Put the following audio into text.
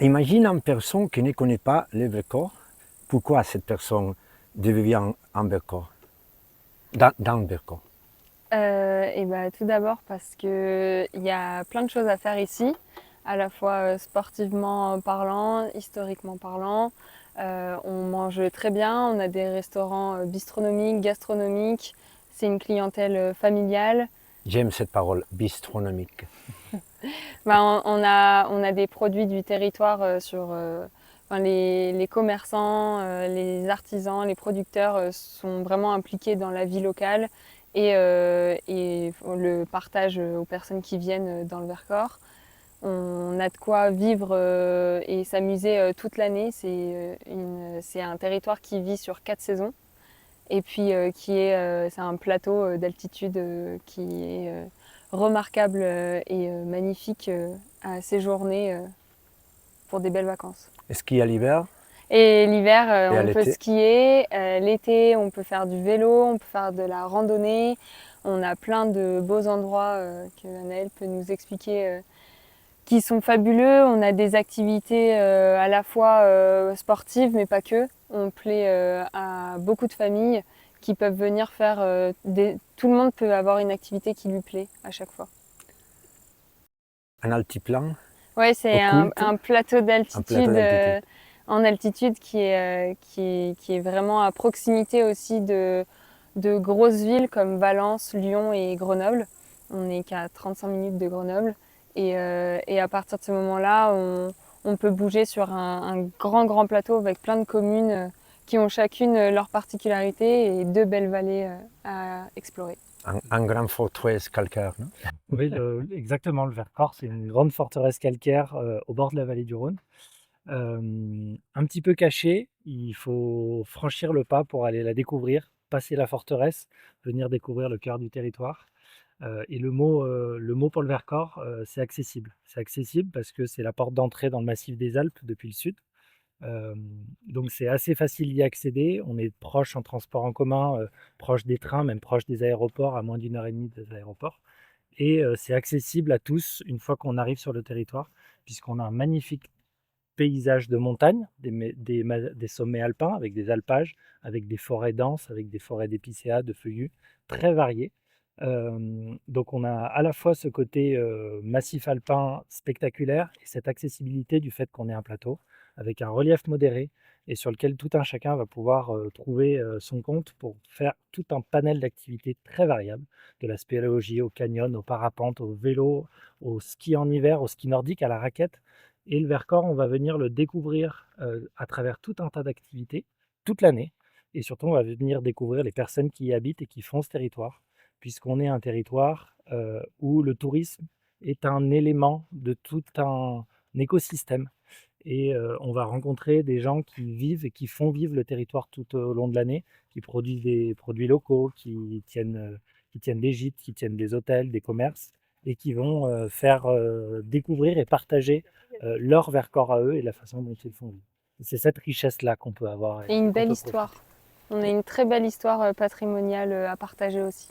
Imagine une personne qui ne connaît pas le Vercors. Pourquoi cette personne devait en Vercors, dans le Vercors? Et bah, tout d'abord parce que il y a plein de choses à faire ici, à la fois sportivement parlant, historiquement parlant. On mange très bien, on a des restaurants bistronomiques, gastronomiques. C'est une clientèle familiale. J'aime cette parole, bistronomique. Bah, on a des produits du territoire enfin, les commerçants, les artisans, les producteurs sont vraiment impliqués dans la vie locale et le partage aux personnes qui viennent dans le Vercors. On a de quoi vivre et s'amuser toute l'année. C'est un territoire qui vit sur 4 saisons et puis c'est un plateau d'altitude qui est remarquable et magnifique à séjourner pour des belles vacances. Est-ce qu'il y a l'hiver Et l'hiver, et à on peut l'été? skier. L'été, on peut faire du vélo, on peut faire de la randonnée. On a plein de beaux endroits que Anaëlle peut nous expliquer qui sont fabuleux. On a des activités à la fois sportives, mais pas que. On plaît à beaucoup de familles qui peuvent venir faire tout le monde peut avoir une activité qui lui plaît à chaque fois. Un altiplan Ouais, c'est occulte, un plateau un plateau d'altitude d'altitude. en altitude qui est vraiment à proximité aussi de grosses villes comme Valence, Lyon et Grenoble. On n'est qu'à 35 minutes de Grenoble. Et à partir de ce moment-là, on peut bouger sur un grand plateau avec plein de communes qui ont chacune leur particularité et deux belles vallées à explorer. Un grand forteresse calcaire, non? Oui, exactement, le Vercors, c'est une grande forteresse calcaire au bord de la vallée du Rhône. Un petit peu cachée, il faut franchir le pas pour aller la découvrir, passer la forteresse, venir découvrir le cœur du territoire. Et le mot pour le Vercors, c'est accessible. C'est accessible parce que c'est la porte d'entrée dans le massif des Alpes depuis le sud. Donc c'est assez facile d'y accéder. On est proche en transport en commun, proche des trains, même proche des aéroports, à moins d'1 heure et demie des aéroports. Et c'est accessible à tous une fois qu'on arrive sur le territoire, puisqu'on a un magnifique paysage de montagne, des sommets alpins avec des alpages, avec des forêts denses, avec des forêts d'épicéas, de feuillus, très variés. Donc on a à la fois ce côté massif alpin spectaculaire et cette accessibilité du fait qu'on est un plateau, avec un relief modéré et sur lequel tout un chacun va pouvoir trouver son compte pour faire tout un panel d'activités très variables, de la spéléologie au canyon, au parapente, au vélo, au ski en hiver, au ski nordique, à la raquette. Et le Vercors, on va venir le découvrir à travers tout un tas d'activités, toute l'année. Et surtout, on va venir découvrir les personnes qui y habitent et qui font ce territoire, puisqu'on est un territoire où le tourisme est un élément de tout un écosystème. Et on va rencontrer des gens qui vivent et qui font vivre le territoire tout au long de l'année, qui produisent des produits locaux, qui tiennent des gîtes, qui tiennent des hôtels, des commerces, et qui vont faire découvrir et partager leur Vercors à eux et la façon dont ils font vivre. C'est cette richesse-là qu'on peut avoir Et et une qu'on belle peut histoire. profiter. On a une très belle histoire patrimoniale à partager aussi.